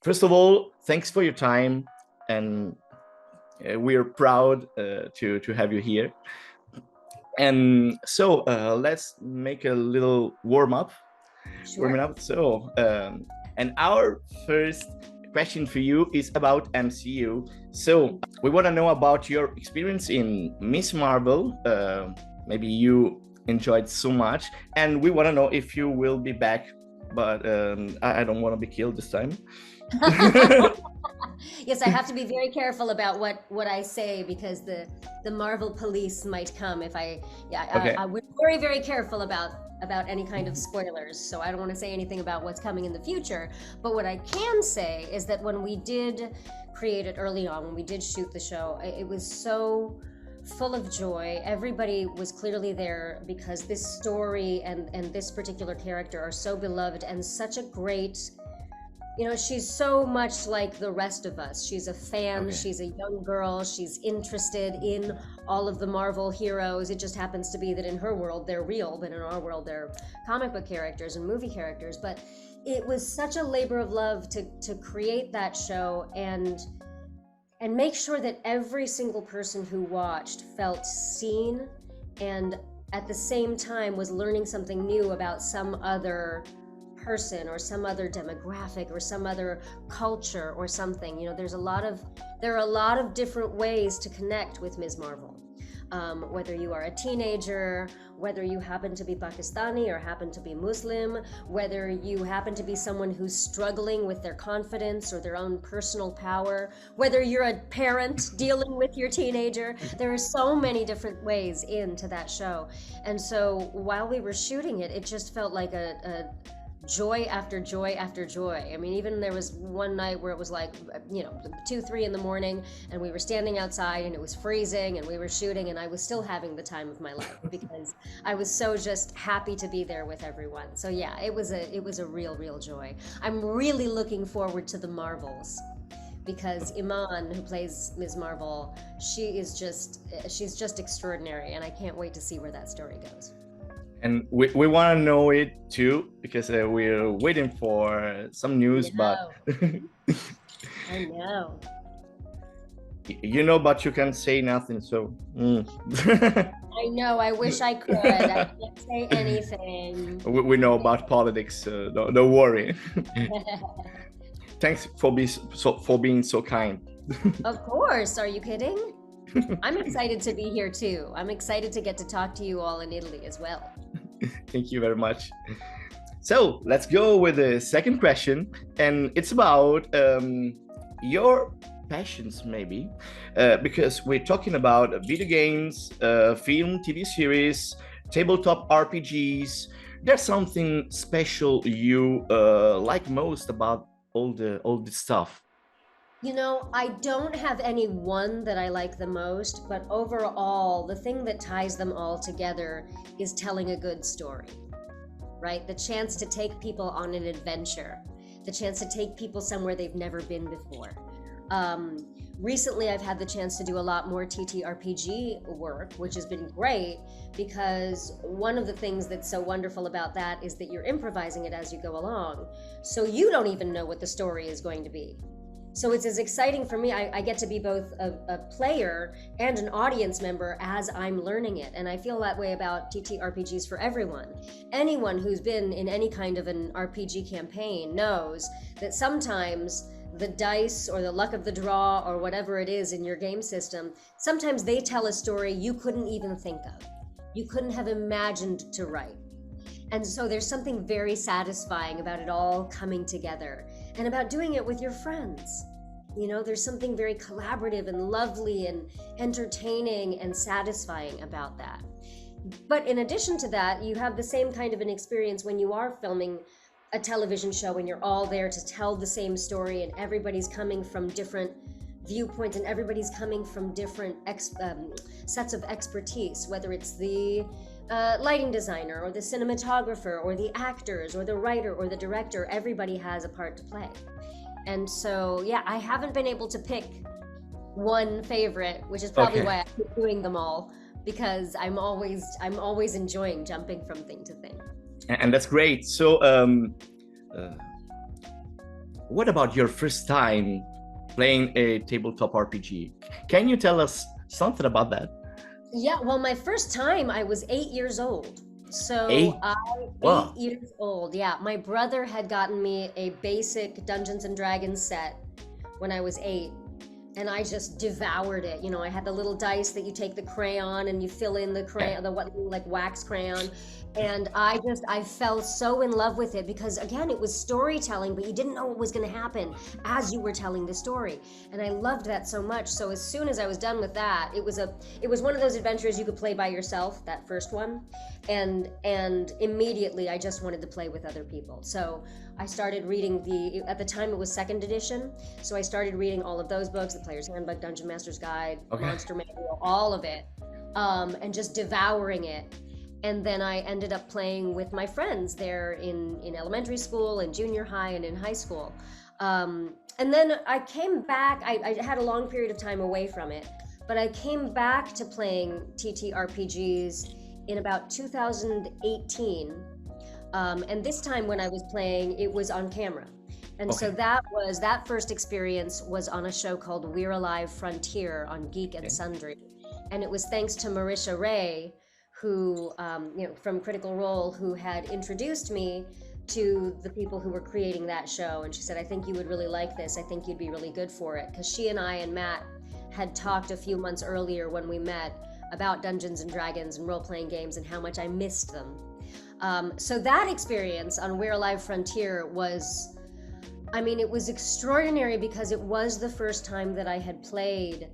First of all, thanks for your time, and we are proud to have you here. And so let's make a little warm up. Sure. Warming up. So, and our first question for you is about MCU. So we want to know about your experience in Miss Marvel. Maybe you enjoyed so much, and we want to know if you will be back. But I don't want to be killed this time. Yes, I have to be very careful about what I say because the Marvel police might come if Okay. we're very, very careful about any kind of spoilers. So I don't want to say anything about what's coming in the future. But what I can say is that when we did create it early on, when we did shoot the show, it was so full of joy. Everybody was clearly there because this story and this particular character are so beloved and such a great, she's so much like the rest of us. She's a fan, Okay. she's a young girl, she's interested in all of the Marvel heroes. It just happens to be that in her world they're real, but in our world they're comic book characters and movie characters. But it was such a labor of love to create that show and make sure that every single person who watched felt seen and at the same time was learning something new about some other person or some other demographic or some other culture or something. There are a lot of different ways to connect with Ms. Marvel. Whether you are a teenager, whether you happen to be Pakistani or happen to be Muslim, whether you happen to be someone who's struggling with their confidence or their own personal power, whether you're a parent dealing with your teenager, there are so many different ways into that show. And so while we were shooting it, it just felt like a joy after joy after joy. I mean, even there was one night where it was like, 2, 3 in the morning and we were standing outside and it was freezing and we were shooting and I was still having the time of my life because I was so just happy to be there with everyone. So yeah, it was a real joy. I'm really looking forward to the Marvels because Iman, who plays Ms. Marvel, she's just extraordinary and I can't wait to see where that story goes. And we want to know it too because we're waiting for some news. But I know. but you can say nothing. So I know. I wish I could. I can't say anything. we know about politics. So don't worry. Thanks for being so kind. Of course. Are you kidding? I'm excited to be here too. I'm excited to get to talk to you all in Italy as well. Thank you very much. So let's go with the second question, and it's about your passions, maybe, because we're talking about video games, film, TV series, tabletop RPGs. There's something special you like most about all this stuff? I don't have any one that I like the most, but overall, the thing that ties them all together is telling a good story, right? The chance to take people on an adventure, the chance to take people somewhere they've never been before. Recently, I've had the chance to do a lot more TTRPG work, which has been great because one of the things that's so wonderful about that is that you're improvising it as you go along. So you don't even know what the story is going to be. So it's as exciting for me. I get to be both a player and an audience member as I'm learning it. And I feel that way about TTRPGs for everyone. Anyone who's been in any kind of an RPG campaign knows that sometimes the dice or the luck of the draw or whatever it is in your game system, sometimes they tell a story you couldn't even think of. You couldn't have imagined to write. And so there's something very satisfying about it all coming together and about doing it with your friends. There's something very collaborative and lovely and entertaining and satisfying about that. But in addition to that, you have the same kind of an experience when you are filming a television show and you're all there to tell the same story and everybody's coming from different viewpoints and everybody's coming from different sets of expertise, whether it's the lighting designer or the cinematographer or the actors or the writer or the director. Everybody has a part to play. And so, yeah, I haven't been able to pick one favorite, which is probably why I keep doing them all, because I'm always enjoying jumping from thing to thing. And that's great. So what about your first time playing a tabletop RPG? Can you tell us something about that? Yeah, well, my first time I was 8 years old. Eight? So I, Wow. 8 years old, yeah. My brother had gotten me a basic Dungeons and Dragons set when I was 8. And I just devoured it. You know, I had the little dice that you take the crayon and you fill in the crayon, the what, like wax crayon. And I fell so in love with it because again, it was storytelling, but you didn't know what was going to happen as you were telling the story. And I loved that so much. So as soon as I was done with that, it was one of those adventures you could play by yourself, that first one. And immediately I just wanted to play with other people. So I started reading at the time it was second edition. So I started reading all of those books, the Player's Handbook, Dungeon Master's Guide, Okay. Monster Manual, all of it, and just devouring it. And then I ended up playing with my friends there in elementary school, in junior high, and in high school. And then I came back, I had a long period of time away from it, but I came back to playing TTRPGs in about 2018. And this time when I was playing, it was on camera. And so that first experience was on a show called We're Alive Frontier on Geek and Sundry. And it was thanks to Marisha Ray, who, from Critical Role, who had introduced me to the people who were creating that show. And she said, I think you would really like this. I think you'd be really good for it. Because she and I and Matt had talked a few months earlier when we met about Dungeons and Dragons and role-playing games and how much I missed them. So that experience on We're Alive Frontier was, it was extraordinary because it was the first time that I had played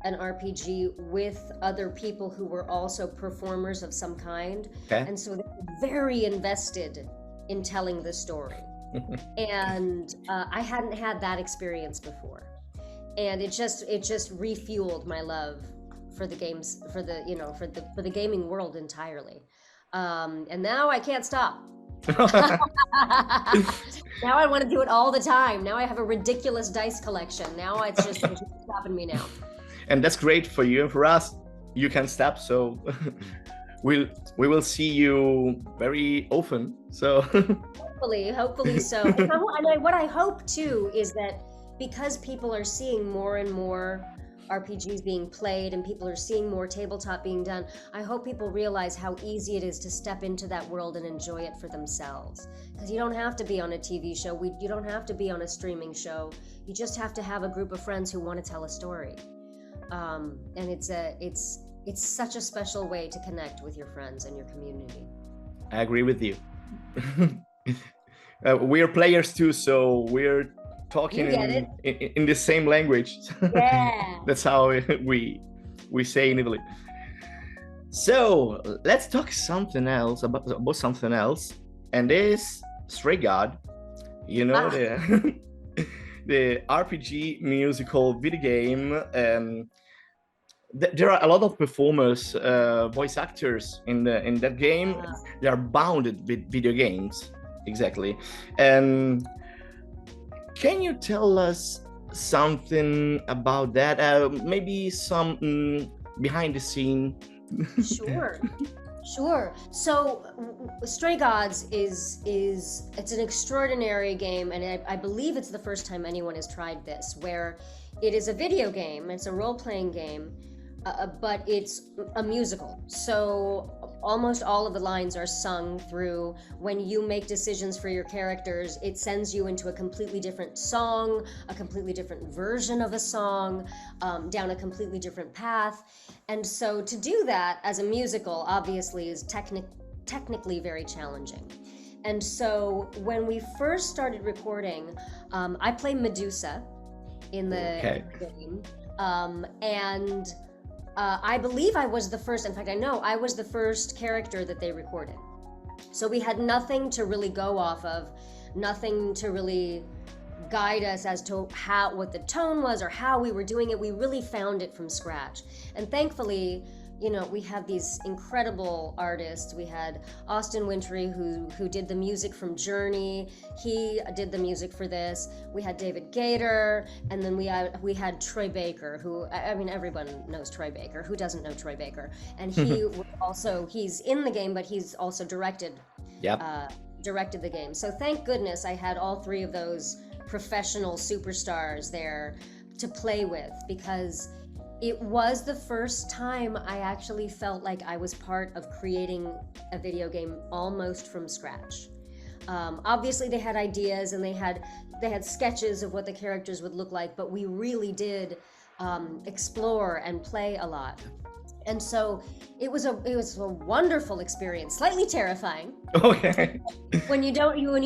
an RPG with other people who were also performers of some kind. Okay. And so they were very invested in telling the story. And I hadn't had that experience before. And it just refueled my love for the games, for the gaming world entirely. And now I can't stop. Now I want to do it all the time. Now I have a ridiculous dice collection. Now it's just stopping me now. And that's great for you and for us. You can stop, so we will see you very often. So hopefully so. And what I hope too is that because people are seeing more and more RPGs being played and people are seeing more tabletop being done, I hope people realize how easy it is to step into that world and enjoy it for themselves. Because you don't have to be on a TV show, you don't have to be on a streaming show. You just have to have a group of friends who want to tell a story. And it's such a special way to connect with your friends and your community. I agree with you. We're players too, so we're talking in the same language. Yeah. That's how we say in Italy. So let's talk something else about something else, and this Stray God, the RPG musical video game. There are a lot of performers, voice actors in that game. They are bounded with video games, exactly. And can you tell us something about that? Maybe some behind the scene. Sure. So Stray Gods it's an extraordinary game, and I believe it's the first time anyone has tried this, where it is a video game, it's a role-playing game, but it's a musical. So almost all of the lines are sung through. When you make decisions for your characters, it sends you into a completely different song, a completely different version of a song, down a completely different path. And so to do that as a musical, obviously, is technically very challenging. And so when we first started recording, I play Medusa in the game. And I believe I was the first, in fact, I know I was the first character that they recorded. So we had nothing to really go off of, nothing to really guide us as to what the tone was or how we were doing it. We really found it from scratch. And thankfully, we had these incredible artists. We had Austin Wintry, who did the music from Journey. He did the music for this. We had David Gator, and then we had Troy Baker, who, everyone knows Troy Baker. Who doesn't know Troy Baker? And he he's in the game, but he's also directed the game. So thank goodness I had all three of those professional superstars there to play with, because it was the first time I actually felt like I was part of creating a video game almost from scratch. Obviously they had ideas and they had sketches of what the characters would look like, but we really did explore and play a lot. And so it was a wonderful experience, slightly terrifying. Okay. When you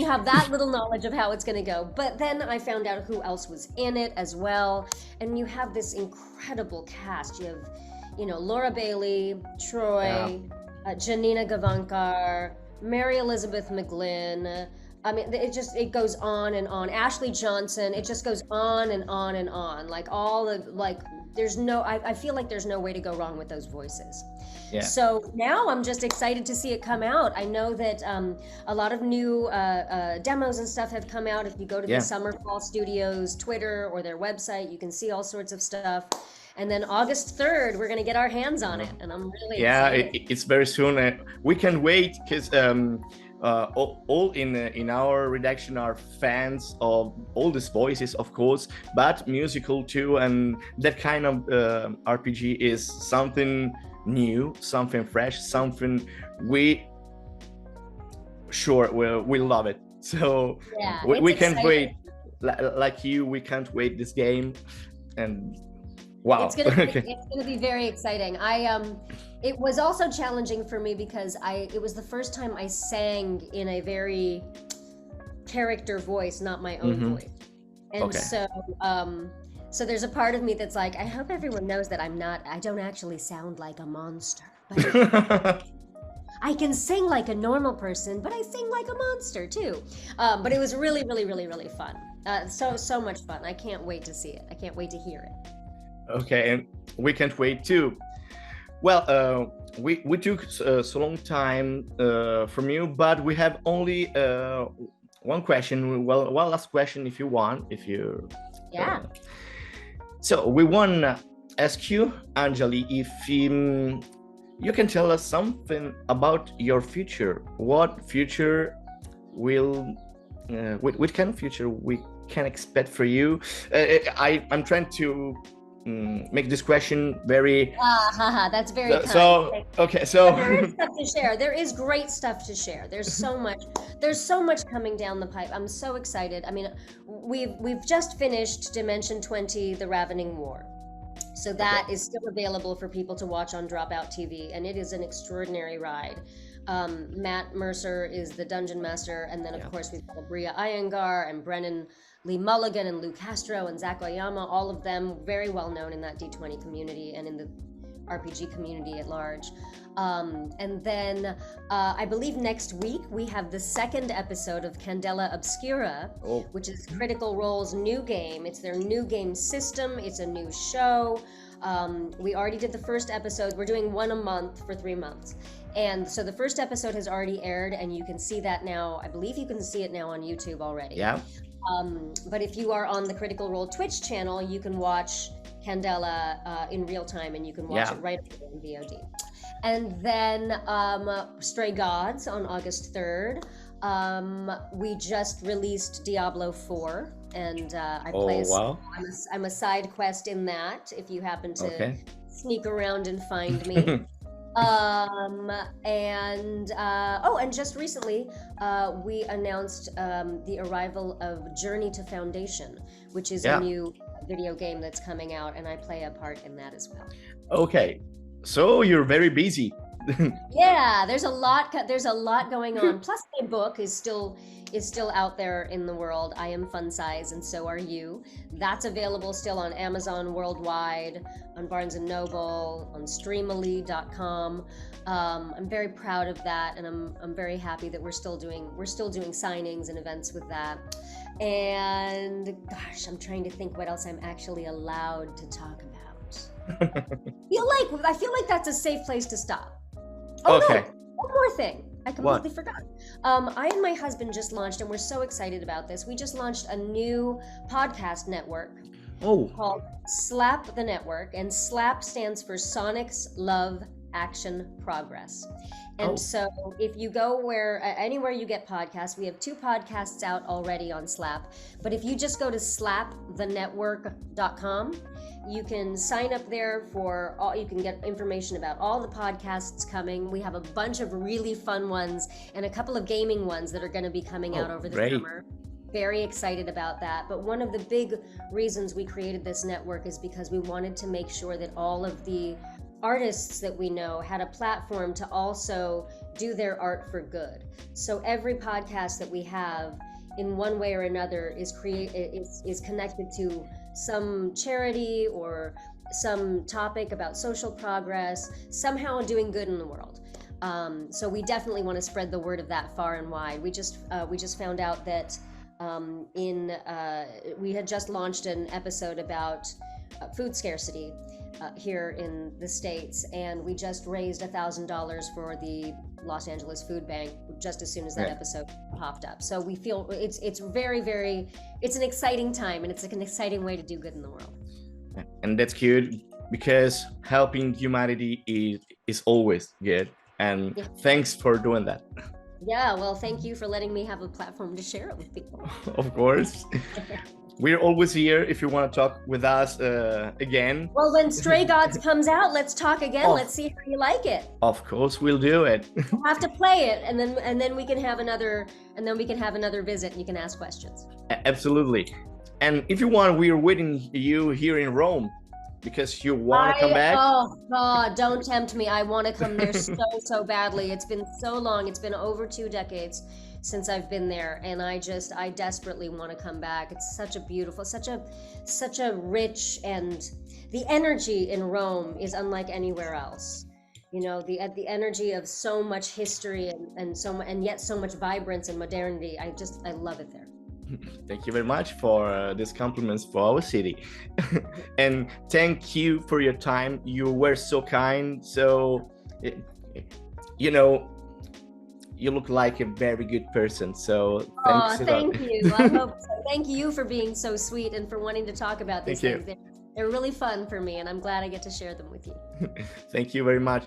have that little knowledge of how it's going to go. But then I found out who else was in it as well, and you have this incredible cast. You have, Laura Bailey, Troy, Janina Gavankar, Mary Elizabeth McGlynn. I mean, it goes on and on. Ashley Johnson. It just goes on and on and on. I feel like there's no way to go wrong with those voices. Yeah. So now I'm just excited to see it come out. I know that a lot of new demos and stuff have come out. If you go to the Summerfall Studios Twitter or their website, you can see all sorts of stuff. And then August 3rd, we're going to get our hands on it. And I'm really excited. It's very soon. We can wait because all in our redaction are fans of all these voices, of course, but musical too. And that kind of RPG is something new, something fresh, something we love it. So we can't wait. Like you, we can't wait this game. And wow. It's gonna be very exciting. It was also challenging for me because it was the first time I sang in a very character voice, not my own voice. And so there's a part of me that's like, I hope everyone knows that I don't actually sound like a monster. But I can sing like a normal person, but I sing like a monster too. But it was really, really, really, really fun. So much fun. I can't wait to see it. I can't wait to hear it. Okay, and we can't wait too. Well, we took so long time from you, but we have only one question. Well, one last question, if you want. So we want to ask you, Anjali, if you can tell us something about your future. What future what kind of future we can expect for you? I'm trying to make this question very that's very kind. So there is stuff to share. There is great stuff to share. There's so much coming down the pipe. I'm so excited. I mean, we've just finished Dimension 20, The Ravening War. So that is still available for people to watch on Dropout TV, and it is an extraordinary ride. Matt Mercer is the dungeon master, and then of course we've got Bria Iyengar and Brennan Lee Mulligan and Lou Castro and Zach Oyama, all of them very well known in that D20 community and in the RPG community at large. And then I believe next week we have the second episode of Candela Obscura, which is Critical Role's new game. It's their new game system. It's a new show. We already did the first episode. We're doing one a month for 3 months. And so the first episode has already aired, and you can see that now. I believe you can see it now on YouTube already. Yeah. But if you are on the Critical Role Twitch channel, you can watch Candela in real time, and you can watch it right away in VOD. And then Stray Gods on August 3rd. We just released Diablo 4, and I play I'm a side quest in that, if you happen to sneak around and find me. And just recently we announced the arrival of Journey to Foundation, which is a new video game that's coming out, and I play a part in that as well. Okay, so you're very busy. Yeah, there's a lot going on. Plus my book is still out there in the world. I Am Fun Size, and so are you. That's available still on Amazon worldwide, on Barnes & Noble, on Streamily.com. I'm very proud of that, and I'm very happy that we're still doing signings and events with that. And gosh, I'm trying to think what else I'm actually allowed to talk about. I feel like that's a safe place to stop. Oh, okay. No, one more thing. I completely forgot. I and my husband just launched, and we're so excited about this. We just launched a new podcast network called Slap the Network, and SLAP stands for Sonics Love action, progress. And so if you go anywhere you get podcasts, we have 2 podcasts out already on Slap. But if you just go to slapthenetwork.com, you can sign up there for you can get information about all the podcasts coming. We have a bunch of really fun ones and a couple of gaming ones that are going to be coming out over the summer. Very excited about that. But one of the big reasons we created this network is because we wanted to make sure that all of the artists that we know had a platform to also do their art for good. So every podcast that we have, in one way or another, is connected to some charity or some topic about social progress, somehow doing good in the world. So we definitely want to spread the word of that far and wide. We just found out that we had just launched an episode about food scarcity here in the States, and we just raised $1,000 for the Los Angeles Food Bank just as soon as that episode popped up. So we feel it's very, very, it's an exciting time, and it's like an exciting way to do good in the world. And that's cute, because helping humanity is always good. And thanks for doing that. Yeah, well, thank you for letting me have a platform to share it with people. Of course. We're always here if you want to talk with us again. Well, when Stray Gods comes out, let's talk again. Let's see how you like it. Of course, we'll do it. We'll have to play it, and then we can have another visit, and you can ask questions. Absolutely. And if you want, we're waiting you here in Rome, because you want to come back. Oh God, don't tempt me. I want to come there so badly. It's been so long. It's been over 2 decades since I've been there, and I desperately want to come back. It's such a beautiful, such a rich, and the energy in Rome is unlike anywhere else. You know, the energy of so much history and yet so much vibrance and modernity. I love it there. Thank you very much for these compliments for our city. And thank you for your time. You were so kind. So, you know, you look like a very good person. So thanks a lot. Thank you. I hope so. Thank you for being so sweet and for wanting to talk about these things. They're really fun for me, and I'm glad I get to share them with you. Thank you very much.